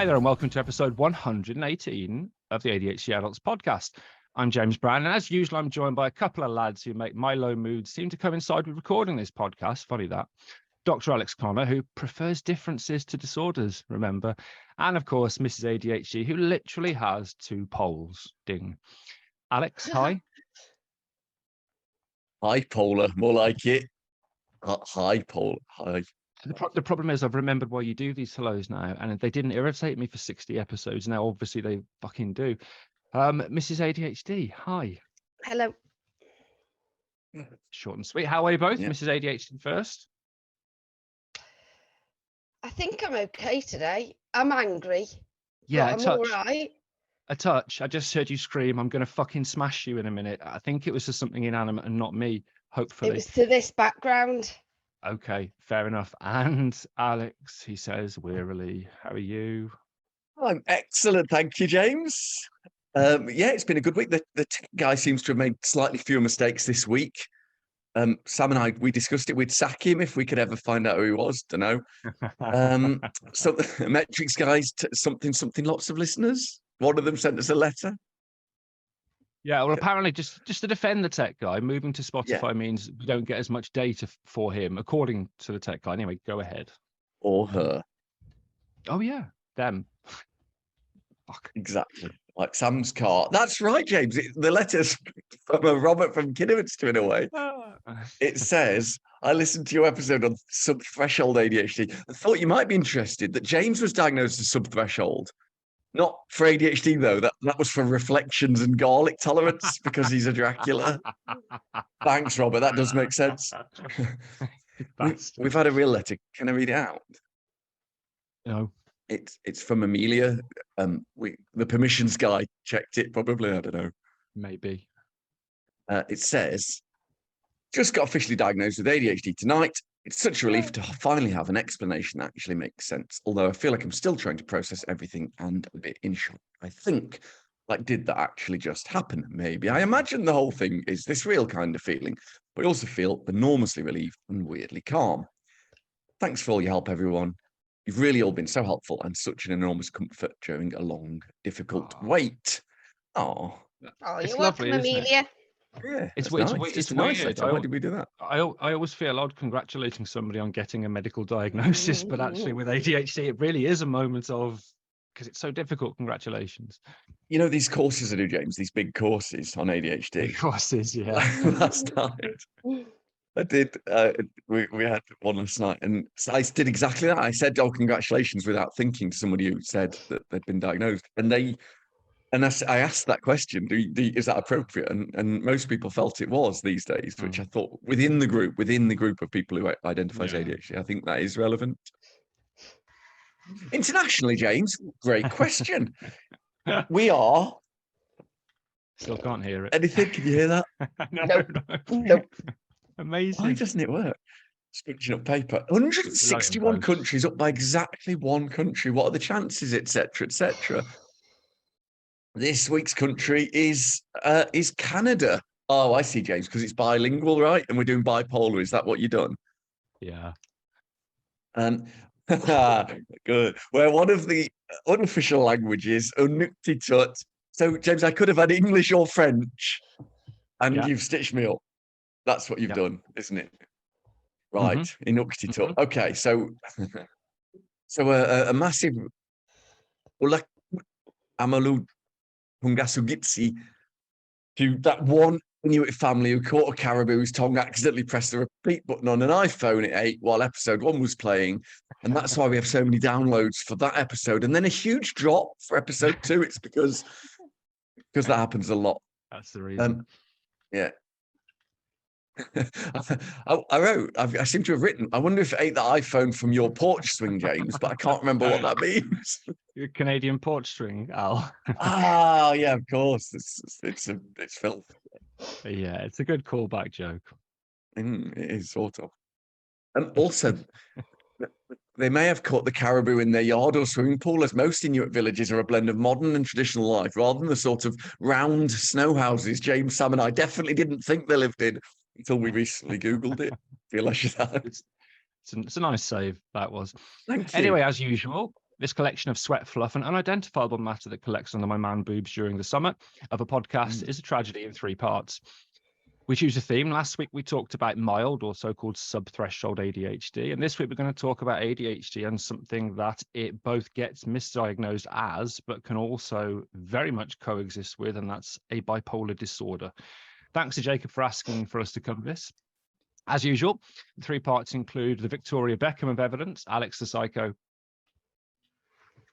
Hi there and welcome to episode 118 of the ADHD Adults podcast. I'm James Brown, and as usual, I'm joined by a couple of lads who make my low mood seem to coincide with recording this podcast. Funny that. Dr. Alex Connor, who prefers differences to disorders, remember. And of course, Mrs. ADHD, who literally has two poles. Ding. Alex, hi. Hi, Polar. More like it. Hi, Polar. Hi. The problem is I've remembered why you do these hellos now, and they didn't irritate me for 60 episodes. Now, obviously, they fucking do. Mrs. ADHD, hi. Hello. Short and sweet. How are you both? Yeah. Mrs. ADHD first. I think I'm okay today. I'm angry. Yeah, but I'm all right. A touch. I just heard you scream, I'm going to fucking smash you in a minute. I think it was just something inanimate and not me, hopefully. It was to this background. Okay, fair enough. And Alex, he says wearily, how are you? I'm excellent. Thank you, James. Yeah, it's been a good week. The tech guy seems to have made slightly fewer mistakes this week. Sam and I, we discussed it. We'd sack him if we could ever find out who he was. Don't know. So the metrics guys, something, lots of listeners. One of them sent us a letter. Yeah, well, apparently, just to defend the tech guy, moving to Spotify Yeah. means we don't get as much data for him, according to the tech guy. Anyway, go ahead. Or her. Oh, yeah, them. Fuck. Exactly. Like Sam's car. That's right, James. The letter's from a Robert from Inuktitut in a way. It says, I listened to your episode on sub-threshold ADHD and thought you might be interested that James was diagnosed as sub-threshold. Not for ADHD, though. That was for reflections and garlic tolerance because he's a Dracula. Thanks, Robert. That does make sense. We've had a real letter. Can I read it out? No. It's from Amelia. The permissions guy checked it, probably. I don't know. Maybe. It says, just got officially diagnosed with ADHD tonight. It's such a relief to finally have an explanation that actually makes sense. Although I feel like I'm still trying to process everything and a bit in shock. I think, like, did that actually just happen? Maybe. I imagine the whole thing is this real kind of feeling, but I also feel enormously relieved and weirdly calm. Thanks for all your help, everyone. You've really all been so helpful and such an enormous comfort during a long, difficult wait. Oh, It's you're lovely, welcome, isn't it? Amelia. Yeah, It's that's weird. nice. It's Just a nice weird. letter. Why did we do that? I always feel odd congratulating somebody on getting a medical diagnosis, but actually with ADHD, it really is a moment of, because it's so difficult, congratulations. You know, these courses I do, James, these big courses on ADHD. Courses, yeah. Last night, I did. We had one last night, and so I did exactly that. I said, "Oh, congratulations," without thinking to somebody who said that they'd been diagnosed, and I asked that question: is that appropriate? And most people felt it was these days, which I thought within the group of people who identify as ADHD, I think that is relevant. Internationally, James, great question. We are. Still can't hear it. Anything? Can you hear that? No. Nope. Amazing. Why doesn't it work? Scrunching up paper. 161 countries, up by exactly one country. What are the chances, etc., etc.? This week's country is Canada. Oh, I see, James, because it's bilingual, right? And we're doing bipolar. Is that what you've done? Yeah. Good. Where one of the unofficial languages, Inuktitut. So, James, I could have had English or French, and you've stitched me up. That's what you've done, isn't it? Right, Inuktitut. Okay, so a massive Amalu Hungasugitsi to that one Inuit family who caught a caribou whose tongue accidentally pressed the repeat button on an iPhone at 8 while episode 1 was playing. And that's why we have so many downloads for that episode. And then a huge drop for episode 2. It's because that happens a lot. That's the reason. Yeah. I seem to have written, I wonder if it ate the iPhone from your porch swing, James, but I can't remember what that means. Your Canadian porch string, Al. Ah, yeah, of course. It's filth. Yeah, it's a good callback joke. It is, sort of. And also, they may have caught the caribou in their yard or swimming pool, as most Inuit villages are a blend of modern and traditional life, rather than the sort of round snow houses James, Sam and I definitely didn't think they lived in until we recently Googled it. Feel I should have. It's a nice save, that was. Thank you. Anyway, as usual, this collection of sweat, fluff, and unidentifiable matter that collects under my man boobs during the summer of a podcast is a tragedy in 3 parts. We choose a theme. Last week, we talked about mild or so-called sub-threshold ADHD. And this week, we're going to talk about ADHD and something that it both gets misdiagnosed as, but can also very much coexist with, and that's a bipolar disorder. Thanks to Jacob for asking for us to cover this. As usual, the 3 parts include the Victoria Beckham of evidence, Alex the Psycho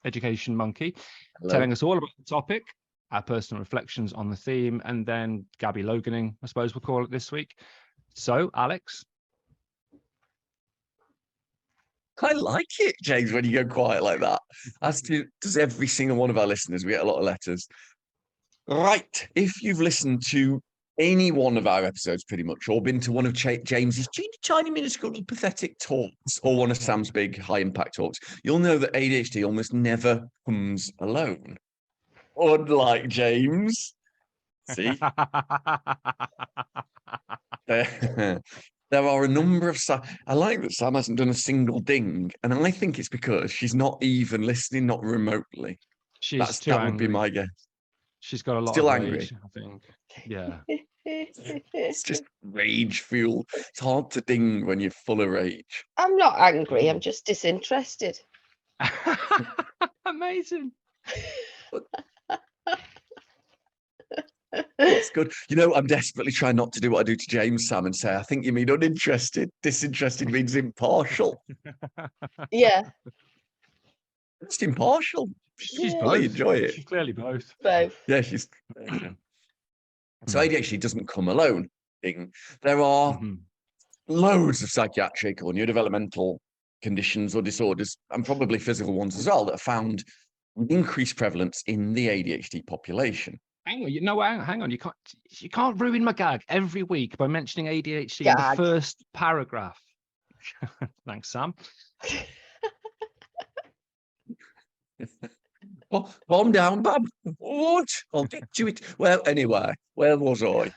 Education Monkey, telling us all about the topic, our personal reflections on the theme, and then Gabby Loganing, I suppose we'll call it this week. So, Alex? I like it, James, when you go quiet like that. As does every single one of our listeners. We get a lot of letters. Right. If you've listened to any one of our episodes pretty much, or been to one of James's teeny, tiny, minuscule, pathetic talks, or one of Sam's big high-impact talks, you'll know that ADHD almost never comes alone. Unlike James. See? There are a number of... I like that Sam hasn't done a single ding, and I think it's because she's not even listening, not remotely. That would be my guess. She's got a lot Still of angry. rage, I think. Yeah. It's just rage fuel. It's hard to ding when you're full of rage. I'm not angry. I'm just disinterested. Amazing. It's good. You know, I'm desperately trying not to do what I do to James, Sam, and say, I think you mean uninterested. Disinterested means impartial. Yeah. Just impartial. She's Yeah. both. Really enjoy it. She's clearly both. Both. Yeah, she's... So ADHD doesn't come alone. There are loads of psychiatric or neurodevelopmental conditions or disorders, and probably physical ones as well, that are found with increased prevalence in the ADHD population. Hang on, hang on. You can't ruin my gag every week by mentioning ADHD in the first paragraph. Thanks, Sam. Calm down, Bob. What? I'll get to it. Well, anyway, where was I?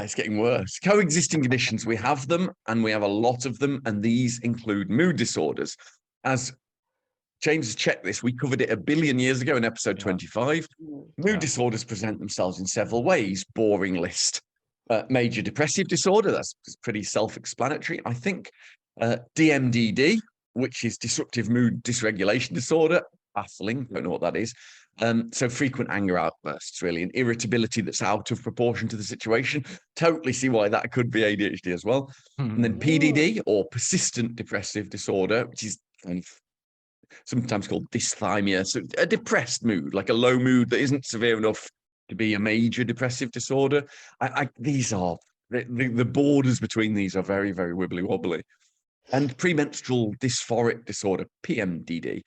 It's getting worse. Coexisting conditions, we have them, and we have a lot of them, and these include mood disorders. As James has checked this, we covered it 1 billion years ago in episode 25. Mood disorders present themselves in several ways. Boring list. Major depressive disorder, that's pretty self-explanatory, I think. DMDD, which is disruptive mood dysregulation disorder. Baffling, don't know what that is. So frequent anger outbursts, really, and irritability that's out of proportion to the situation. Totally see why that could be ADHD as well. And then PDD, or persistent depressive disorder, which is kind of sometimes called dysthymia. So a depressed mood, like a low mood that isn't severe enough to be a major depressive disorder. These are, the borders between these are very, very wibbly wobbly. And premenstrual dysphoric disorder, PMDD.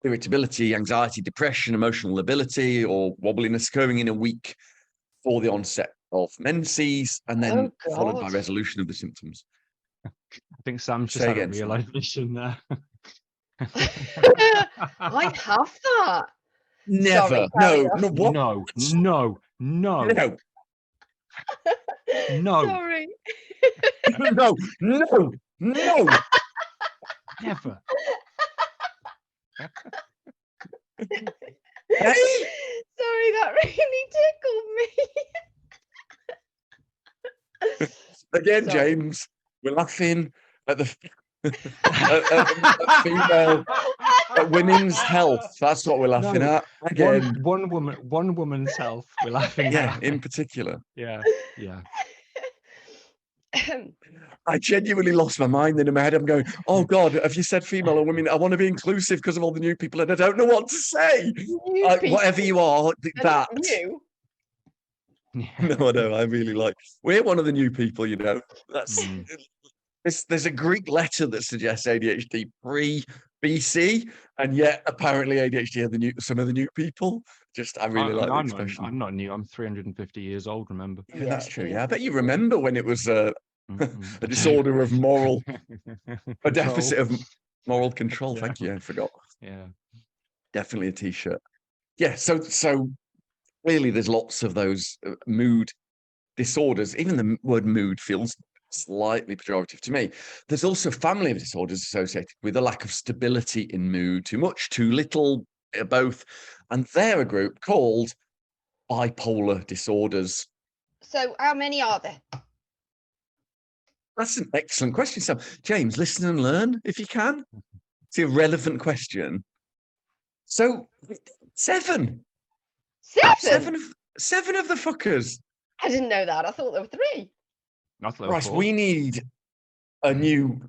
Irritability, anxiety, depression, emotional lability, or wobbliness occurring in a week before the onset of menses, and then followed by resolution of the symptoms. I think Sam's just had a realization there. I have that. Never. Sorry, What? No. Sorry. No. Never. Hey? Sorry, that really tickled me. Again, sorry. James, we're laughing at the at female, at women's health. That's what we're laughing at. Again, one woman's health. We're laughing at. Yeah, in particular. Yeah. I genuinely lost my mind then in my head. I'm going, oh God, have you said female or women? I want to be inclusive because of all the new people and I don't know what to say. Whatever you are, that. You. No, I know. I really like. We're one of the new people, you know. That's there's a Greek letter that suggests ADHD pre-BC, and yet apparently ADHD are some of the new people. I really like the expression. I'm not new. I'm 350 years old. Remember? Yeah, that's true. Yeah, I bet you remember when it was a disorder of a deficit of moral control. Yeah. Thank you. I forgot. Yeah, definitely a T-shirt. Yeah. So clearly, there's lots of those mood disorders. Even the word mood feels slightly pejorative to me. There's also family of disorders associated with a lack of stability in mood, too much, too little, both. And they're a group called bipolar disorders. So how many are there? That's an excellent question, Sam. James, listen and learn if you can. It's a relevant question. So 7. Seven? Seven of the fuckers. I didn't know that. I thought there were 3. Right, we need a new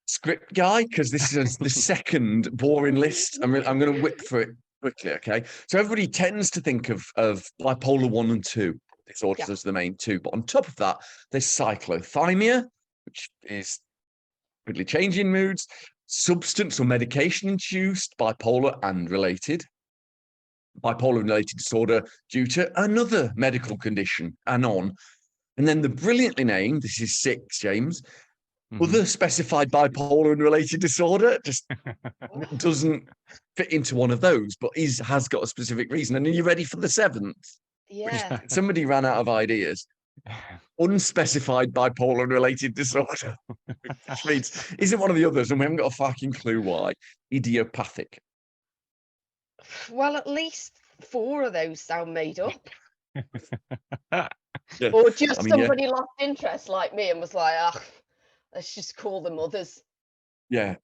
script guy because this is the second boring list. I'm going to whip through it quickly, okay? So everybody tends to think of bipolar 1 and 2 disorders as the main 2, but on top of that, there's cyclothymia, which is rapidly changing moods, substance or medication-induced bipolar and related, bipolar and related disorder due to another medical condition, and on. And then the brilliantly named, this is 6, James, other specified bipolar and related disorder, just doesn't fit into one of those, but has got a specific reason. And are you ready for the 7th? Yeah. Somebody ran out of ideas. Unspecified bipolar and related disorder, which means isn't one of the others, and we haven't got a fucking clue why. Idiopathic. Well, at least 4 of those sound made up. Yeah. Or just somebody lost interest like me and was like, let's just call them others. Yeah.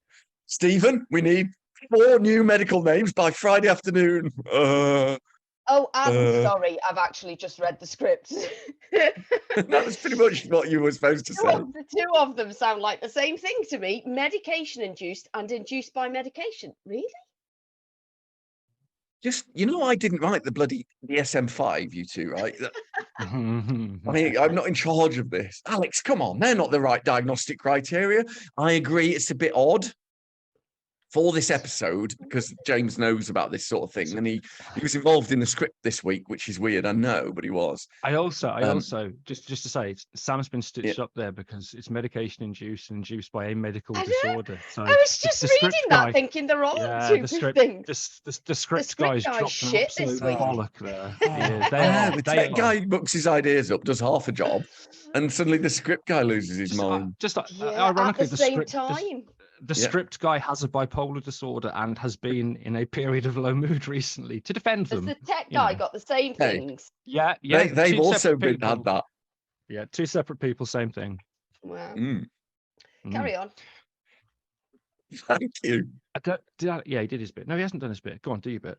Stephen, we need 4 new medical names by Friday afternoon. Oh, I'm sorry. I've actually just read the script. That was pretty much what you were supposed to say. The 2 of them sound like the same thing to me. Medication induced and induced by medication. Really? Just, I didn't write the DSM-5, you two, right? I'm not in charge of this. Alex, come on. They're not the right diagnostic criteria. I agree. It's a bit odd for this episode because James knows about this sort of thing. And he was involved in the script this week, which is weird. I know, but he was. I also, just to say, Sam's been stitched up there because it's medication induced and induced by a medical disorder. So I was just reading that thinking they're all two things. The script guy's dropped shit this week. Bollock there. The tech guy books his ideas up, does half a job, and suddenly the script guy loses his mind. Ironically, at the same time. The script guy has a bipolar disorder and has been in a period of low mood recently to defend them. Has the tech guy got the same things? Yeah. They've also had that. Yeah, 2 separate people, same thing. Wow. Carry on. Thank you. Yeah, he did his bit. No, he hasn't done his bit. Go on, do your bit.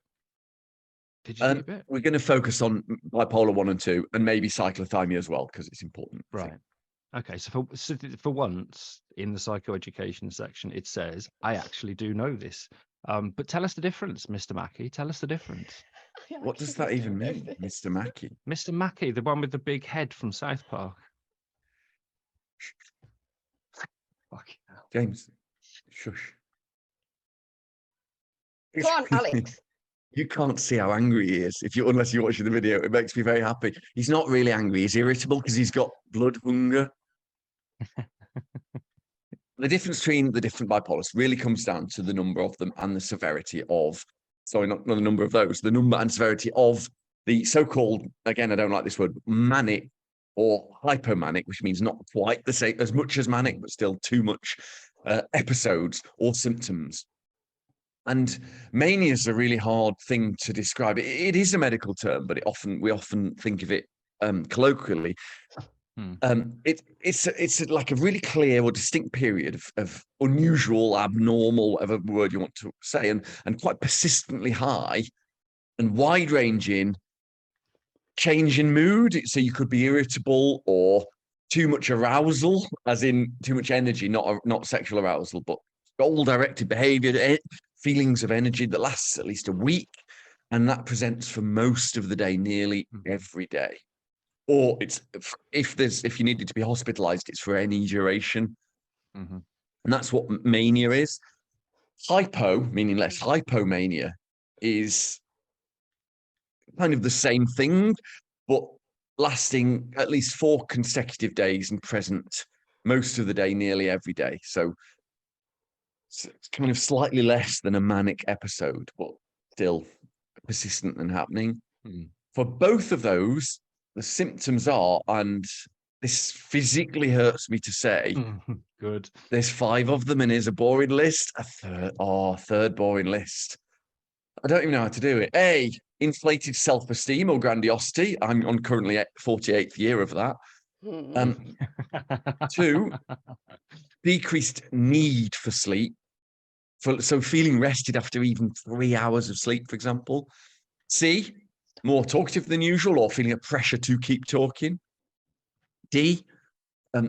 Did you do your bit? We're going to focus on bipolar 1 and 2 and maybe cyclothymia as well because it's important. Right. Okay, so for once in the psychoeducation section, it says, I actually do know this. But tell us the difference, Mr. Mackey. Tell us the difference. What does that even mean, Mr. Mackey? Mr. Mackey, the one with the big head from South Park. Fucking hell. James, shush. Come on, Alex. You can't see how angry he is unless you're watching the video. It makes me very happy. He's not really angry. He's irritable because he's got blood hunger. The difference between the different bipolars really comes down to the number of them and the severity of, not the number of those, the number and severity of the so-called, again, I don't like this word, manic or hypomanic, which means not quite the same, as much as manic, but still too much episodes or symptoms. And mania is a really hard thing to describe. It is a medical term, but we often think of it colloquially. It's like a really clear or distinct period of unusual, abnormal, whatever word you want to say, and quite persistently high and wide-ranging change in mood. So you could be irritable or too much arousal, as in too much energy, not sexual arousal, but goal-directed behavior, feelings of energy that lasts at least a week, and that presents for most of the day, nearly every day. Or if you needed to be hospitalized, it's for any duration. And that's what mania is. Hypo, meaning less, hypomania is kind of the same thing, but lasting at least 4 consecutive days and present most of the day, nearly every day. So it's kind of slightly less than a manic episode, but still persistent and happening. For both of those, the symptoms are, and this physically hurts me to say. Good. There's 5 of them and is a boring list. Third boring list. I don't even know how to do it. A, inflated self-esteem or grandiosity. I'm on currently 48th year of that. 2, decreased need for sleep. So feeling rested after even 3 hours of sleep, for example. C, more talkative than usual or feeling a pressure to keep talking. D,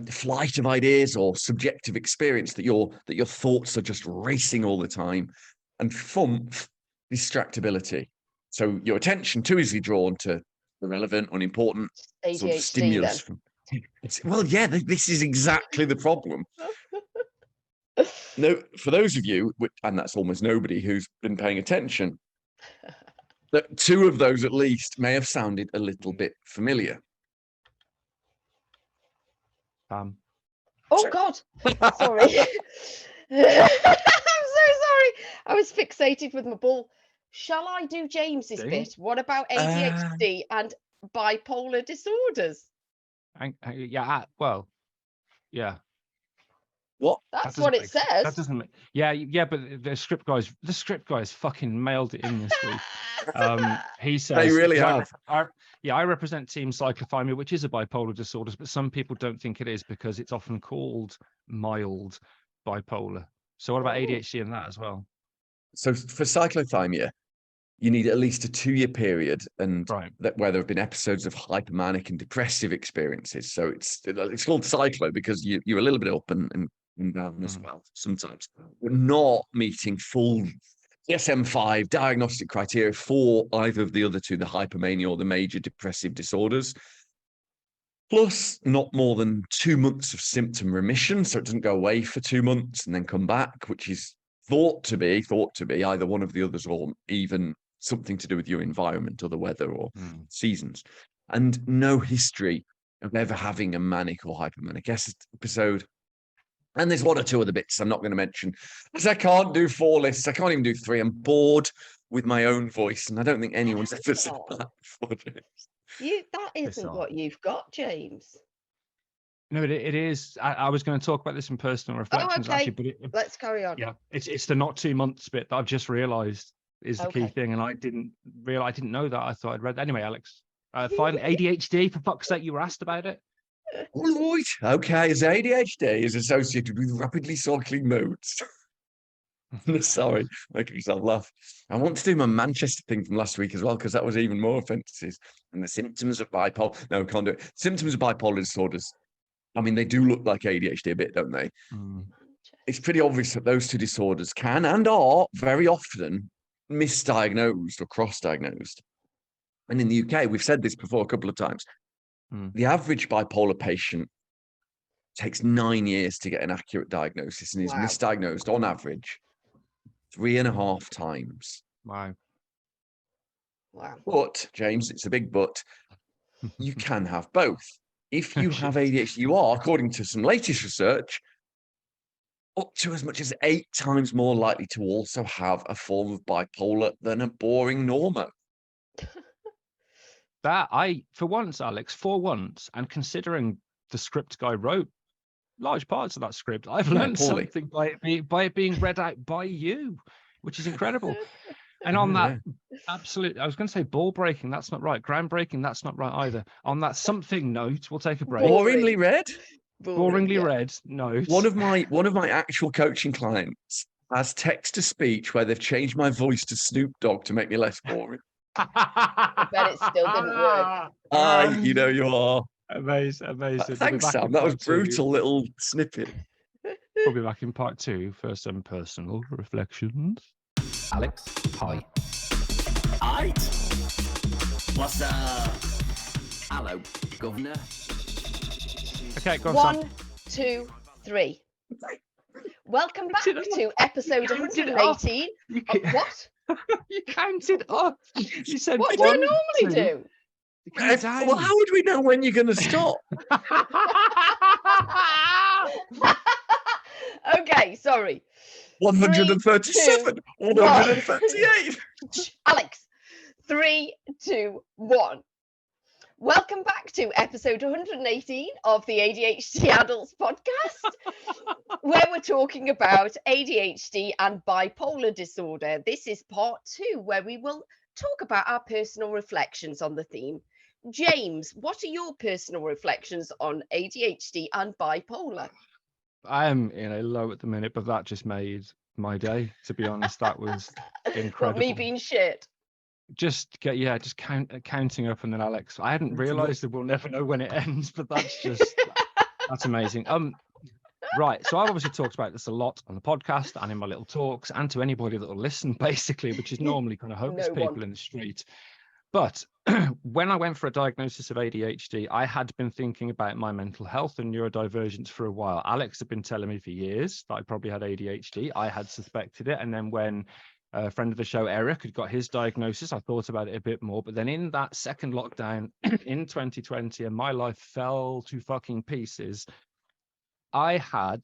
flight of ideas or subjective experience that your thoughts are just racing all the time. And FUMF, distractibility. So your attention too easily drawn to irrelevant, unimportant sort of stimulus. Well, yeah, this is exactly the problem. No, for those of you, and that's almost nobody who's been paying attention, that 2 of those at least may have sounded a little bit familiar. Oh God, sorry. I'm so sorry. I was fixated with my ball. Shall I do James's bit? What about ADHD and bipolar disorders? Yeah. Well, yeah. What? That's what it says. That doesn't. Yeah. But the script guys fucking mailed it in this week. He says they really have. I represent Team Cyclothymia, which is a bipolar disorder, but some people don't think it is because it's often called mild bipolar. So what about ADHD and that as well? So for cyclothymia, you need at least a 2-year period, and where there have been episodes of hypomanic and depressive experiences. So it's called cyclo because you're a little bit up and down as well sometimes. But not meeting full DSM-5 diagnostic criteria for either of the other 2, the hypomania or the major depressive disorders. Plus, not more than 2 months of symptom remission, so it doesn't go away for 2 months and then come back, which is thought to be either one of the others or even something to do with your environment or the weather or seasons. And no history of ever having a manic or hypomanic episode. And there's 1 or 2 other bits I'm not going to mention, because I can't do 4 lists. I can't even do 3. I'm bored with my own voice, and I don't think anyone's ever said that before. That isn't what you've got, James. No, it is. I was going to talk about this in personal reflections, actually, but let's carry on. Yeah, it's the not 2 months bit that I've just realised is the key thing, and I didn't know that. I thought I'd read that. Anyway, Alex, finally, ADHD, for fuck's sake, you were asked about it. All right. Okay, as ADHD is associated with rapidly cycling modes. Sorry, making myself laugh. I want to do my Manchester thing from last week as well, because that was even more offences. And the symptoms of bipolar. No, can't do it. Symptoms of bipolar disorders. I mean, they do look like ADHD a bit, don't they? It's pretty obvious that those 2 disorders can and are very often misdiagnosed or cross-diagnosed. And in the UK, we've said this before a couple of times, the average bipolar patient takes 9 years to get an accurate diagnosis and is misdiagnosed on average 3.5 times. Wow. But, James, it's a big but, you can have both. If you have ADHD, you are, according to some latest research, up to as much as 8 times more likely to also have a form of bipolar than a boring normo. For once, and considering the script guy wrote large parts of that script, I've learned something by it being read out by you, which is incredible. And on that, absolutely, I was going to say ball breaking, that's not right. Groundbreaking, that's not right either. On that something note, we'll take a break. Boringly read? Boringly read note. One of my actual coaching clients has text to speech where they've changed my voice to Snoop Dogg to make me less boring. I bet it still didn't work. You know you are. Amazing. Thanks, Sam. That was brutal little snippet. We'll be back in part 2 for some personal reflections. Alex, hi. Aight. What's up? Hello, Governor. Okay, go on. 1, 2, 3. Welcome back to episode 118. What? You counted up. You said what do I normally do? Well, how would we know when you're going to stop? Okay, sorry. 137, 138. Alex, 3, 2, 1. Welcome back to episode 118 of the ADHD Adults podcast, where we're talking about ADHD and bipolar disorder. This is part 2, where we will talk about our personal reflections on the theme. James, what are your personal reflections on ADHD and bipolar? I am in a low at the minute, but that just made my day, to be honest. That was incredible. What, me being shit? Just counting up, and then Alex. I hadn't realised that we'll never know when it ends, but that's amazing. Right. So I've obviously talked about this a lot on the podcast and in my little talks, and to anybody that will listen, basically, which is normally kind of homeless people in the street. But when I went for a diagnosis of ADHD, I had been thinking about my mental health and neurodivergence for a while. Alex had been telling me for years that I probably had ADHD. I had suspected it. And then when a friend of the show, Eric, had got his diagnosis, I thought about it a bit more. But then in that second lockdown in 2020, and my life fell to fucking pieces, I had,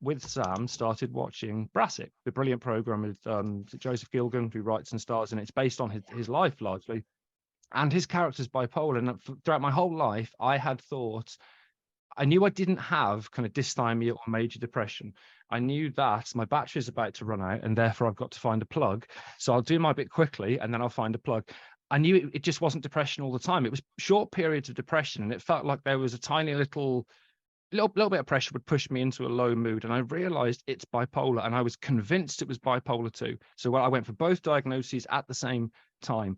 with Sam, started watching Brassic, the brilliant program with Joseph Gilgan, who writes and stars in it. It's based on his life largely. And his character's bipolar. And throughout my whole life, I had thought, I knew I didn't have kind of dysthymia or major depression. I knew that my battery's about to run out and therefore I've got to find a plug. So I'll do my bit quickly and then I'll find a plug. I knew it just wasn't depression all the time. It was short periods of depression, and it felt like there was a tiny little bit of pressure would push me into a low mood. And I realized it's bipolar, and I was convinced it was bipolar 2. So I went for both diagnoses at the same time.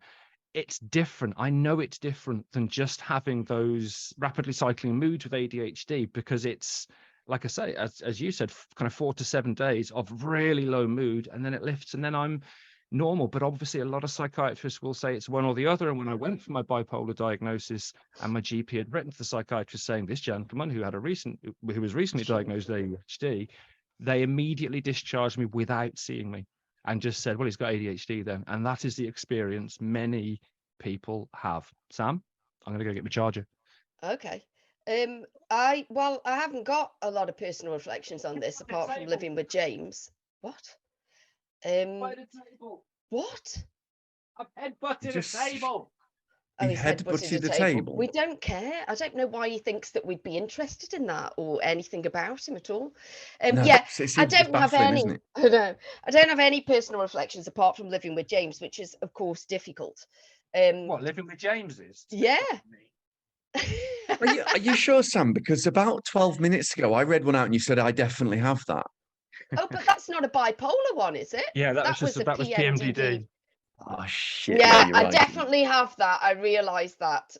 It's different. I know it's different than just having those rapidly cycling moods with ADHD, because it's, like I say, as you said, kind of 4 to 7 days of really low mood, and then it lifts, and then I'm normal. But obviously a lot of psychiatrists will say it's one or the other. And when I went for my bipolar diagnosis, and my GP had written to the psychiatrist saying this gentleman who was recently diagnosed with ADHD, they immediately discharged me without seeing me, and just said, well, he's got ADHD then. And that is the experience many people have. Sam, I'm going to go get my charger. Okay. I haven't got a lot of personal reflections on this apart from living with James. What? By the table. What? I've headbutted the table. Oh, He he's headbutted the table. We don't care. I don't know why he thinks that we'd be interested in that or anything about him at all. No, Yeah, it's I don't have baffling, any. isn't it? I don't have any personal reflections apart from living with James, which is of course difficult. What, living with James is? Yeah. Are you sure, Sam? Because about 12 minutes ago, I read one out and you said, I definitely have that. Oh, but that's not a bipolar one, is it? Yeah, that was PMDD. Oh, shit. Yeah, you're I right. definitely have that. I realised that.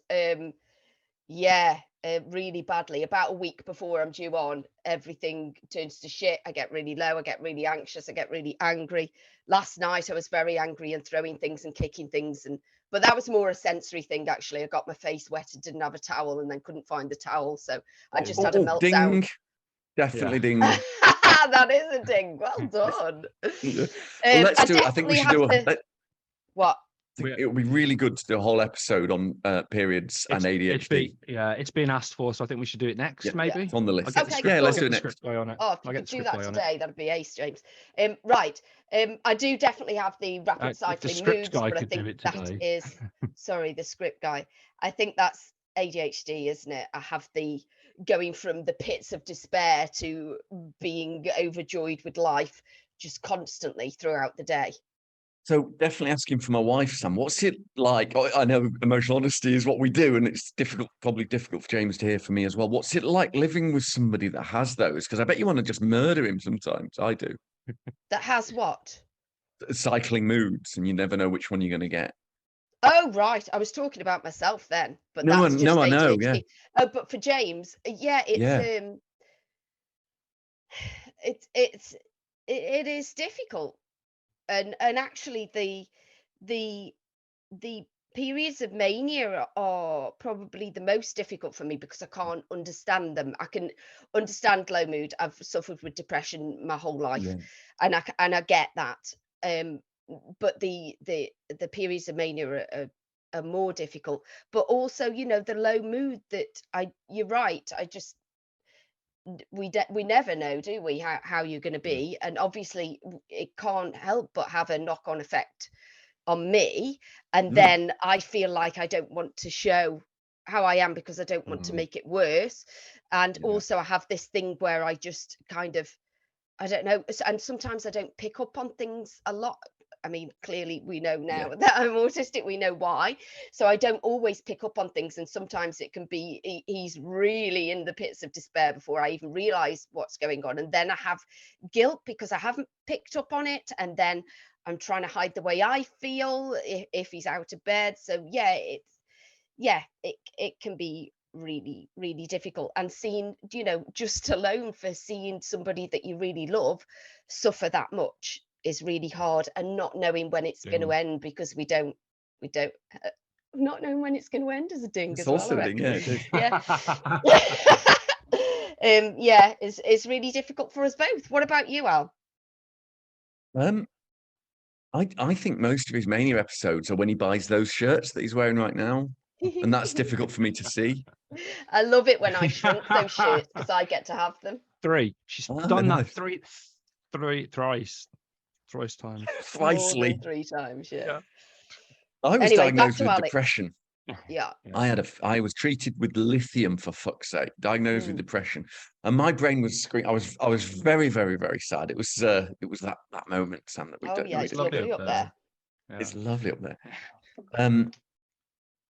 Really badly. About a week before I'm due on, everything turns to shit. I get really low. I get really anxious. I get really angry. Last night I was very angry and throwing things and kicking things, but that was more a sensory thing actually. I got my face wet and didn't have a towel, and then couldn't find the towel, so I just had a meltdown. Ding. Definitely ding. That is a ding. Well done. Well, let's do it. I think we should do what? It would be really good to do a whole episode on periods and ADHD. It's been asked for, so I think we should do it next, maybe. It's on the list. Okay, let's do it next. Oh, if you could do that today, that'd be ace, James. Right. I do definitely have the rapid cycling moods, but I think that is sorry, the script guy. I think that's ADHD, isn't it? I have the going from the pits of despair to being overjoyed with life just constantly throughout the day. So definitely asking for my wife, Sam, what's it like? I know emotional honesty is what we do, and it's probably difficult for James to hear from me as well. What's it like living with somebody that has those? Because I bet you want to just murder him sometimes. I do. That has what? Cycling moods, and you never know which one you're going to get. Oh, right. I was talking about myself then, but no, that's just I know, ADHD. yeah. Oh, but for James, yeah, it is difficult. And actually the periods of mania are probably the most difficult for me because I can't understand them. I can understand low mood. I've suffered with depression my whole life, and I get that. But the periods of mania are more difficult. But also, the low mood that you're right. We never know, do we, how you're going to be, and obviously it can't help but have a knock-on effect on me, and then I feel like I don't want to show how I am because I don't want to make it worse. And also I have this thing where I just kind of, I don't know, and sometimes I don't pick up on things a lot. I mean, clearly we know now that I'm autistic, we know why. So I don't always pick up on things. And sometimes it can be, he's really in the pits of despair before I even realize what's going on. And then I have guilt because I haven't picked up on it. And then I'm trying to hide the way I feel if he's out of bed. So it can be really, really difficult. And seeing, just alone for seeing somebody that you really love suffer that much is really hard, and not knowing when it's going to end, because we don't not knowing when it's going to end is a ding It's as well. also a ding, it is. It's really difficult for us both. What about you, Al? I think most of his mania episodes are when he buys those shirts that he's wearing right now, and that's difficult for me to see. I love it when I shrink those shirts because I get to have them. She's done that thrice times. Thrisely. 3 times, I was diagnosed with depression. I was treated with lithium, for fuck's sake, diagnosed with depression, and my brain was screaming. I was very, very, very sad. It was that moment, Sam, that we don't know. It's lovely up there. It's lovely up there.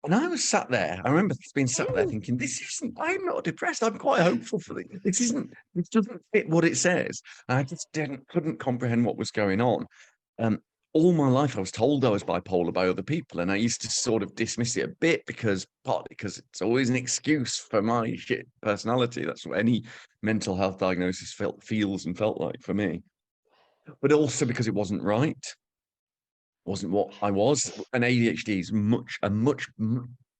And I was sat there. I remember being sat there thinking, I'm not depressed. I'm quite hopeful for this. It doesn't fit what it says. And I just couldn't comprehend what was going on. All my life I was told I was bipolar by other people, and I used to sort of dismiss it a bit partly because it's always an excuse for my shit personality. That's what any mental health diagnosis feels and felt like for me. But also because it wasn't right. Wasn't what I was. And ADHD is a much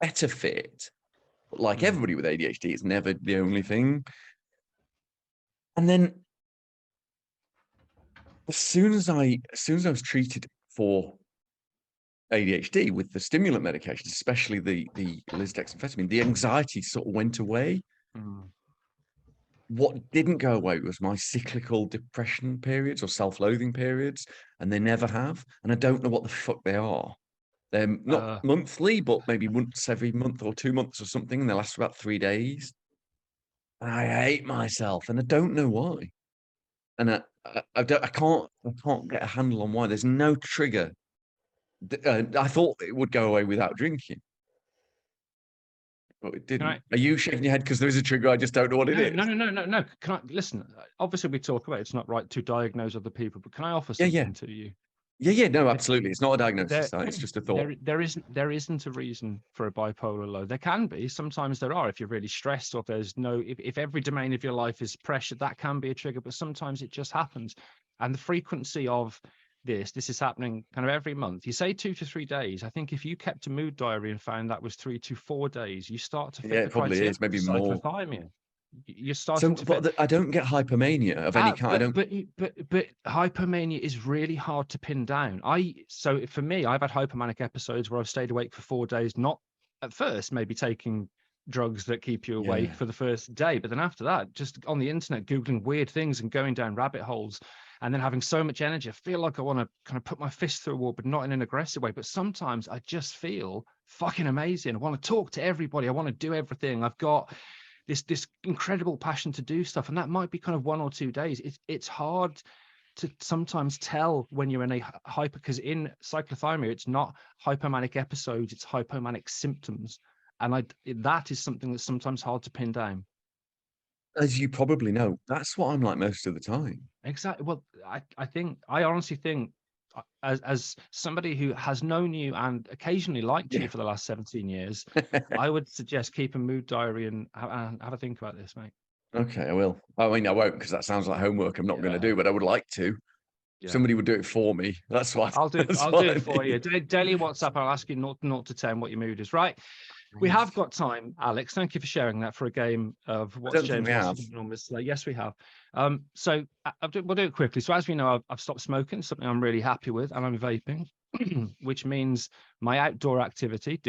better fit. But like everybody with ADHD, it's never the only thing. And then as soon as I was treated for ADHD with the stimulant medication, especially the lisdexamfetamine, the anxiety sort of went away. What didn't go away was my cyclical depression periods or self-loathing periods, and they never have. And I don't know what the fuck they are. They're not monthly, but maybe once every month or 2 months or something, and they last for about 3 days. And I hate myself, and I don't know why. And I can't get a handle on why. There's no trigger. I thought it would go away without drinking. But it didn't. Are you shaking your head because there is a trigger? I just don't know what it is. No. Can I listen? Obviously, we talk about it's not right to diagnose other people, but can I offer something to you? No, absolutely. It's not a diagnosis. It's just a thought. There isn't a reason for a bipolar low. There can be. Sometimes there are. If you're really stressed, or if every domain of your life is pressure, that can be a trigger. But sometimes it just happens, and the frequency of this is happening kind of every month. You say 2 to 3 days. I think if you kept a mood diary and found that was 3 to 4 days, you start to fit it probably is, maybe more. You're starting I don't get hypomania of any kind. But hypomania is really hard to pin down. So for me, I've had hypomanic episodes where I've stayed awake for 4 days, not at first maybe taking drugs that keep you awake for the first day, but then after that, just on the internet, Googling weird things and going down rabbit holes, and then having so much energy. I feel like I want to kind of put my fist through a wall, but not in an aggressive way. But sometimes I just feel fucking amazing. I want to talk to everybody. I want to do everything. I've got this incredible passion to do stuff. And that might be kind of 1 or 2 days. It's hard to sometimes tell when you're in a hyper, because in cyclothymia, it's not hypomanic episodes, it's hypomanic symptoms. And that is something that's sometimes hard to pin down. As you probably know, that's what I'm like most of the time. Exactly. Well, I honestly think, as somebody who has known you and occasionally liked you for the last 17 years, I would suggest keep a mood diary and have a think about this, mate. Okay, I will. I mean, I won't, because that sounds like homework I'm not going to do, but I would like to. Somebody would do it for me. That's why I'll do it for you. Daily WhatsApp. I'll ask you 0 to 10 what your mood is. Right. We have got time, Alex. Thank you for sharing that for a game of What's James. Yes, we have. So we'll do it quickly. So as we know, I've stopped smoking, something I'm really happy with, and I'm vaping, which means my outdoor activity,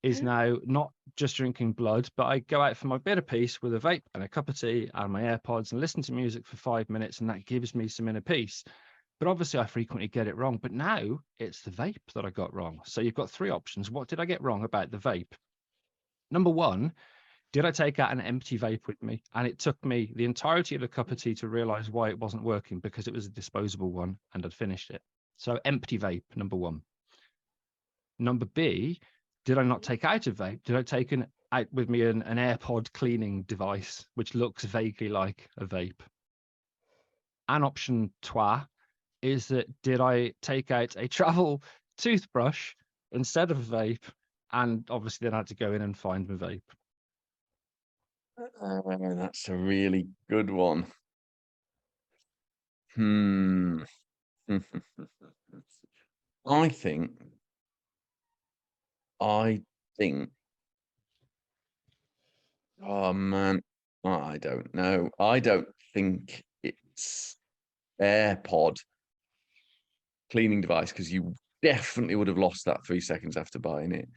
is now not just drinking blood, but I go out for my bit of peace with a vape and a cup of tea and my AirPods and listen to music for 5 minutes, and that gives me some inner peace. But obviously I frequently get it wrong. But now it's the vape that I got wrong. So you've got 3 options. What did I get wrong about the vape? Number one, did I take out an empty vape with me? And it took me the entirety of a cup of tea to realize why it wasn't working, because it was a disposable one and I'd finished it. So empty vape, number one. Number B, did I not take out a vape? Did I take out with me an AirPod cleaning device, which looks vaguely like a vape? And option trois is that did I take out a travel toothbrush instead of a vape? And obviously then I had to go in and find my vape. That's a really good one. I think, oh man, I don't know. I don't think it's AirPod cleaning device, because you definitely would have lost that 3 seconds after buying it.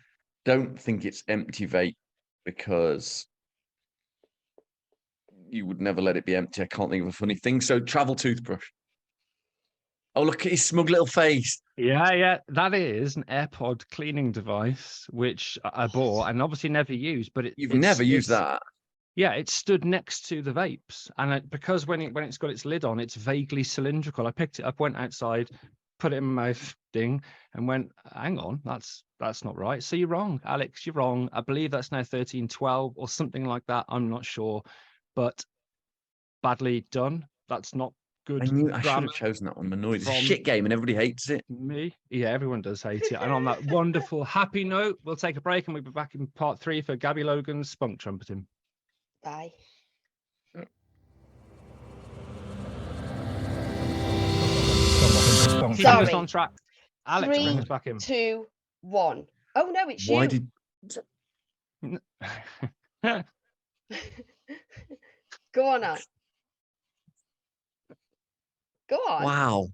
Don't think it's empty vape, because you would never let it be empty. I can't think of a funny thing. So travel toothbrush. Oh, look at his smug little face. Yeah, that is an AirPod cleaning device, which I bought and obviously never used. But You've never used that? Yeah, it stood next to the vapes, and because when it's got its lid on, it's vaguely cylindrical. I picked it up, went outside, put it in my mouth, ding, and went, hang on, that's not right. So you're wrong, Alex. You're wrong. I believe that's now 1312 or something like that. I'm not sure, but badly done. That's not good. I should have chosen that one. I'm annoyed. It's a shit game and everybody hates it. Me? Yeah, everyone does hate it. And on that wonderful, happy note, we'll take a break and we'll be back in part 3 for Gabby Logan's spunk trumpeting. Bye. Keeping us on track. Alex, bring us back in. 3, 2, 1. Oh no, it's Why you. Go on, Alex. Go on. Wow.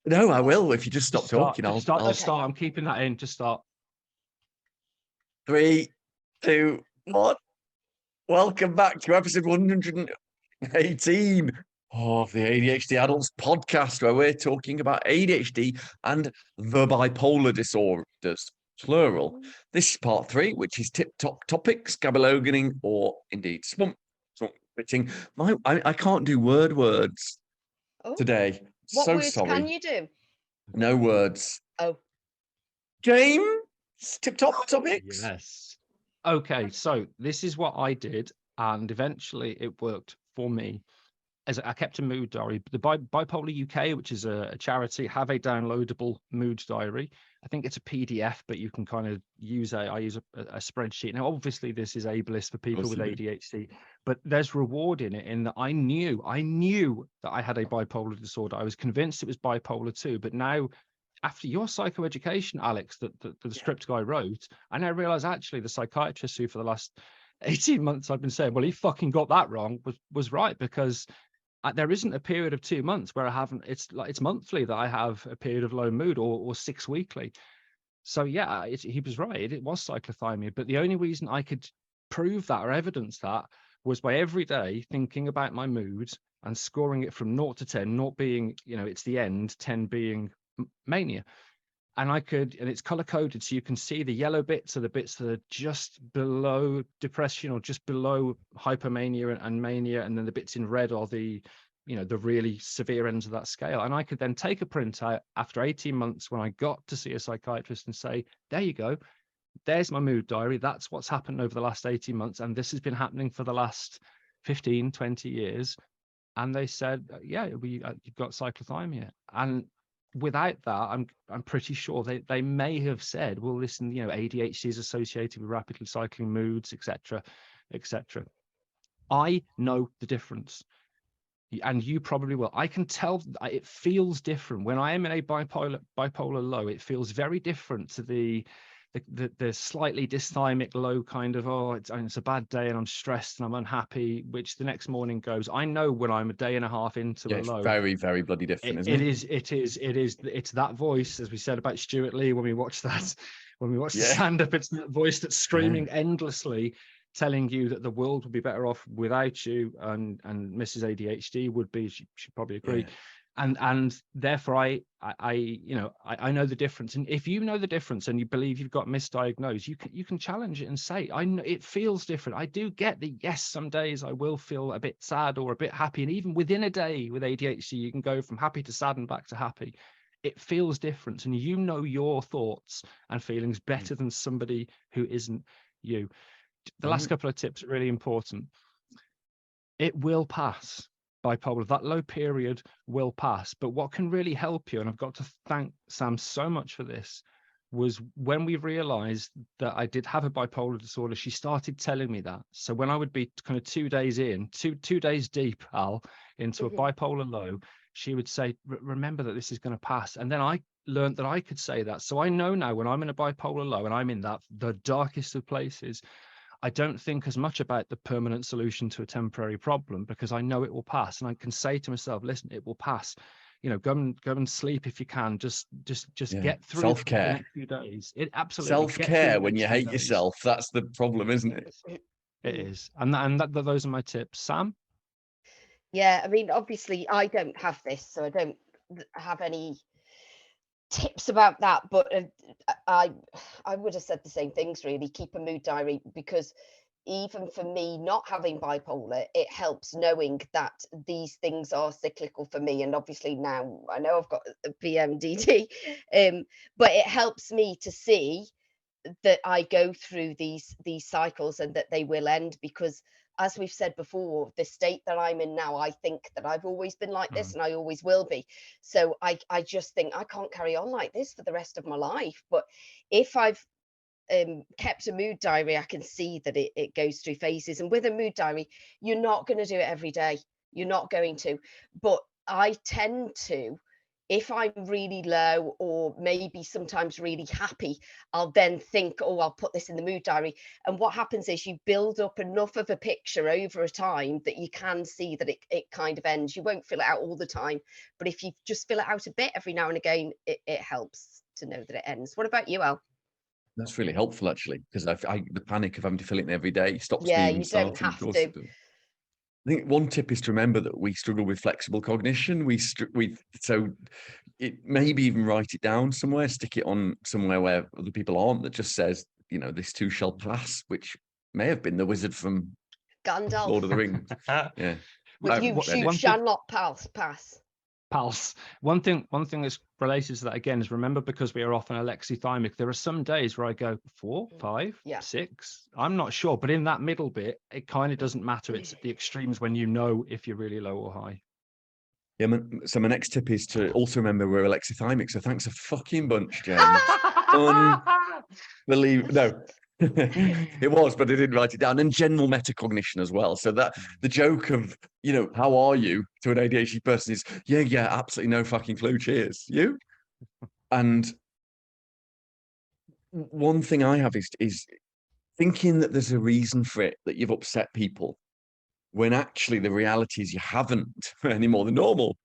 No, I will. If you just stop talking, I'll start. I'll Start. I'm keeping that in. Just start. 3, 2, 1. Welcome back to episode 118 of the ADHD Adults podcast, where we're talking about ADHD and the bipolar disorders, plural. This is part 3, which is tip-top topics, gabaloganing, or indeed swamp pitching. I can't do words today. What so words sorry. can you do? No words. Oh. James, tip-top topics? Yes. Okay, so this is what I did, and eventually it worked for me. As I kept a mood diary. The Bipolar UK, which is a charity, have a downloadable mood diary. I think it's a PDF, but you can kind of use I use a spreadsheet. Now, obviously, this is ableist for people with ADHD, but there's reward in it. In that I knew that I had a bipolar disorder. I was convinced it was bipolar 2, but now, after your psychoeducation, Alex, that the script guy wrote, I now realize actually the psychiatrist who for the last 18 months I've been saying, well, he fucking got that wrong, was right, because there isn't a period of 2 months where I haven't. It's monthly that I have a period of low mood, or 6 weekly. So yeah, he was right. It was cyclothymia, but the only reason I could prove that or evidence that was by every day thinking about my mood and scoring it from 0 to 10, 0 being, it's the end, 10 being mania. And it's color coded, so you can see the yellow bits are the bits that are just below depression or just below hypomania and mania, and then the bits in red are the really severe ends of that scale. And I could then take a printout after 18 months when I got to see a psychiatrist and say, there you go, there's my mood diary. That's what's happened over the last 18 months, and this has been happening for the last 15, 20 years. And they said, yeah, you've got cyclothymia. And without that, I'm pretty sure they may have said, well, listen, ADHD is associated with rapidly cycling moods, etc., etc. I know the difference, and you probably will. I can tell it feels different when I am in a bipolar low. It feels very different to the slightly dysthymic low, kind of, it's a bad day and I'm stressed and I'm unhappy, which the next morning goes. I know when I'm a day and a half into the low. It's very, very bloody different, isn't it? It's that voice, as we said about Stuart Lee when we watched the stand-up. It's that voice that's screaming endlessly, telling you that the world would be better off without you, and Mrs. ADHD would be, she'd probably agree. and therefore I know the difference. And if you know the difference and you believe you've got misdiagnosed, you can challenge it and say, I know it feels different. I do get that. Yes, some days I will feel a bit sad or a bit happy, and even within a day with ADHD, you can go from happy to sad and back to happy. It feels different, and you know your thoughts and feelings better than somebody who isn't you. The last couple of tips are really important. It will pass. Bipolar, that low period will pass. But what can really help you, and I've got to thank Sam so much for this, was when we realized that I did have a bipolar disorder, she started telling me that. So when I would be kind of 2 days in, two days deep, Al, into a bipolar low, she would say, remember that this is going to pass. And then I learned that I could say that. So I know now when I'm in a bipolar low and I'm in the darkest of places, I don't think as much about the permanent solution to a temporary problem, because I know it will pass. And I can say to myself, listen, it will pass. Go and sleep if you can. Just get through Self-care. the next few days. It absolutely self-care when you hate yourself. That's the problem, isn't it? It is. And those are my tips. Sam? Yeah, I mean, obviously I don't have this, so I don't have any tips about that, but I would have said the same things, really. Keep a mood diary, because even for me not having bipolar, it helps knowing that these things are cyclical for me. And obviously now I know I've got a PMDD, but it helps me to see that I go through these cycles and that they will end, because as we've said before, the state that I'm in now, I think that I've always been like this and I always will be. So I just think I can't carry on like this for the rest of my life. But if I've kept a mood diary, I can see that it goes through phases. And with a mood diary, you're not going to do it every day. You're not going to. But I tend to, if I'm really low or maybe sometimes really happy, I'll then think, oh, I'll put this in the mood diary. And what happens is you build up enough of a picture over a time that you can see that it kind of ends. You won't fill it out all the time, but if you just fill it out a bit every now and again, it helps to know that it ends. What about you, Al? That's really helpful, actually, because the panic of having to fill it in every day stops Yeah, me even you don't starting. have to. I think one tip is to remember that we struggle with flexible cognition. So it maybe even write it down somewhere, stick it on somewhere where other people aren't, that just says, this too shall pass, which may have been the wizard from Gandalf. Lord of the Rings. Yeah. But you shall not pass. Pals. One thing that's related to that again is, remember, because we are often alexithymic, there are some days where I go 4, 5, 6. I'm not sure, but in that middle bit, it kind of doesn't matter. It's at the extremes when you know if you're really low or high. Yeah. So my next tip is to also remember we're alexithymic. So thanks a fucking bunch, James. Unbelievable. No. It was, but I didn't write it down. And general metacognition as well. So that the joke of, how are you to an ADHD person is, yeah, absolutely no fucking clue. Cheers. You? And one thing I have is thinking that there's a reason for it, that you've upset people, when actually the reality is you haven't any more than normal.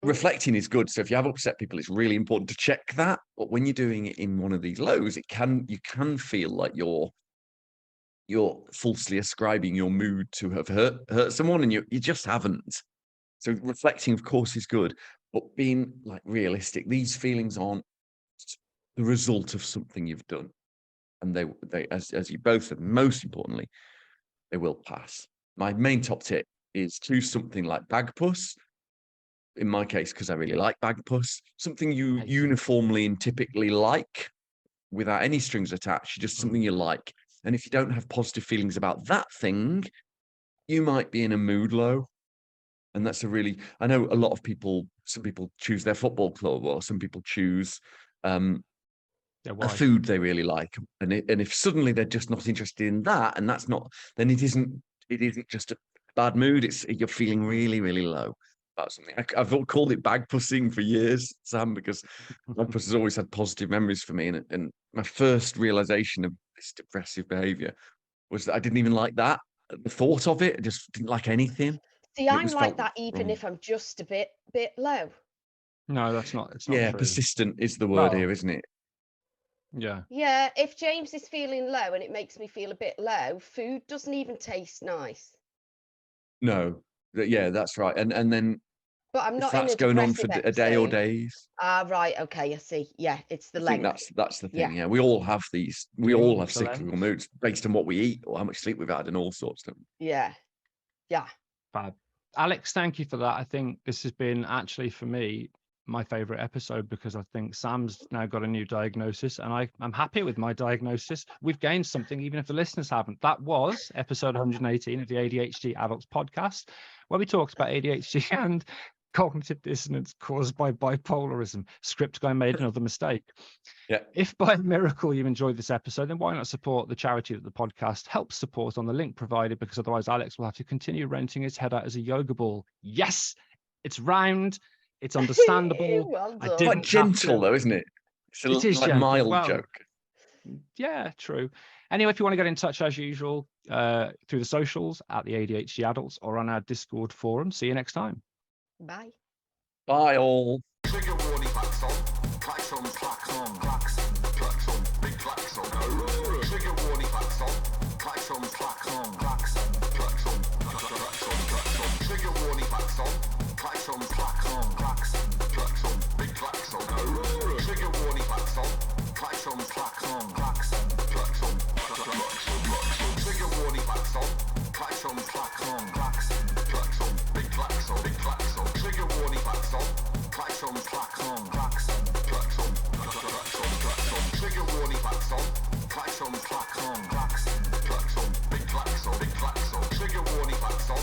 Reflecting is good. So if you have upset people, it's really important to check that. But when you're doing it in one of these lows, you can feel like you're falsely ascribing your mood to have hurt someone, and you just haven't. So reflecting, of course, is good, but being like realistic. These feelings aren't the result of something you've done, and they as you both said, most importantly, they will pass. My main top tip is choose something like Bagpuss. In my case, because I really like Bagpuss, something you uniformly and typically like without any strings attached, just something you like. And if you don't have positive feelings about that thing, you might be in a mood low. And that's I know a lot of people, some people choose their football club, or some people choose a food they really like. And if suddenly they're just not interested in that, and that's not, then it isn't just a bad mood. You're feeling really, really low about something. I've called it bagpussing for years, Sam, because bagpuss has always had positive memories for me. And my first realization of this depressive behavior was that I didn't even like that. The thought of it, I just didn't like anything. See, I'm like that even if I'm just a bit low. No, that's not. It's not true. Persistent is the word here, isn't it? Yeah. Yeah. If James is feeling low and it makes me feel a bit low, food doesn't even taste nice. No. Yeah, that's right. And then But I'm If not in that's a going on for depressive a day or episode. days. Ah, right. Okay, I see. Yeah, it's the I think length. that's the Yeah. thing. Yeah, we all have these. We Yeah, all have the cyclical length. moods based on what we eat or how much sleep we've had and all sorts of them. Yeah. Yeah. Fab. Alex, thank you for that. I think this has been actually for me my favorite episode because I think Sam's now got a new diagnosis and I'm happy with my diagnosis. We've gained something, even if the listeners haven't. That was episode 118 of the ADHD Adults podcast, where we talked about ADHD and cognitive dissonance caused by bipolarism. Script guy made another mistake. Yeah. If by miracle you enjoyed this episode, then why not support the charity that the podcast helps support on the link provided, because otherwise Alex will have to continue renting his head out as a yoga ball. Yes, it's round, it's understandable. Well I done. didn't Quite gentle have to- though, isn't it? It's a It is like gentle. mild Well, joke. Yeah, true. Anyway, if you want to get in touch as usual, through the socials at the ADHD Adults or on our Discord forum. See you next time. Bye. Bye all. Trigger warning klaxon, klaxon, klaxon, klaxon, klaxon, big klaxon. Trigger warning klaxon, klaxon, klaxon, klaxon, klaxon, klaxon, klaxon. Trigger warning klaxon, klaxon, klaxon, klaxon, klaxon, big klaxon. Trigger warning klaxon, klaxon, klaxon, klaxon, klaxon, klaxon, klaxon. Trigger warning klaxon, klaxon, klaxon, klaxon, klaxon, big klaxon, big klaxon. Trigger warning klaxon. Klaxon, klaxon, klaxon, klaxon, klaxon, klaxon. Trigger warning klaxon. Klaxon, klaxon, klaxon, klaxon, big klaxon, big klaxon. Trigger warning klaxon.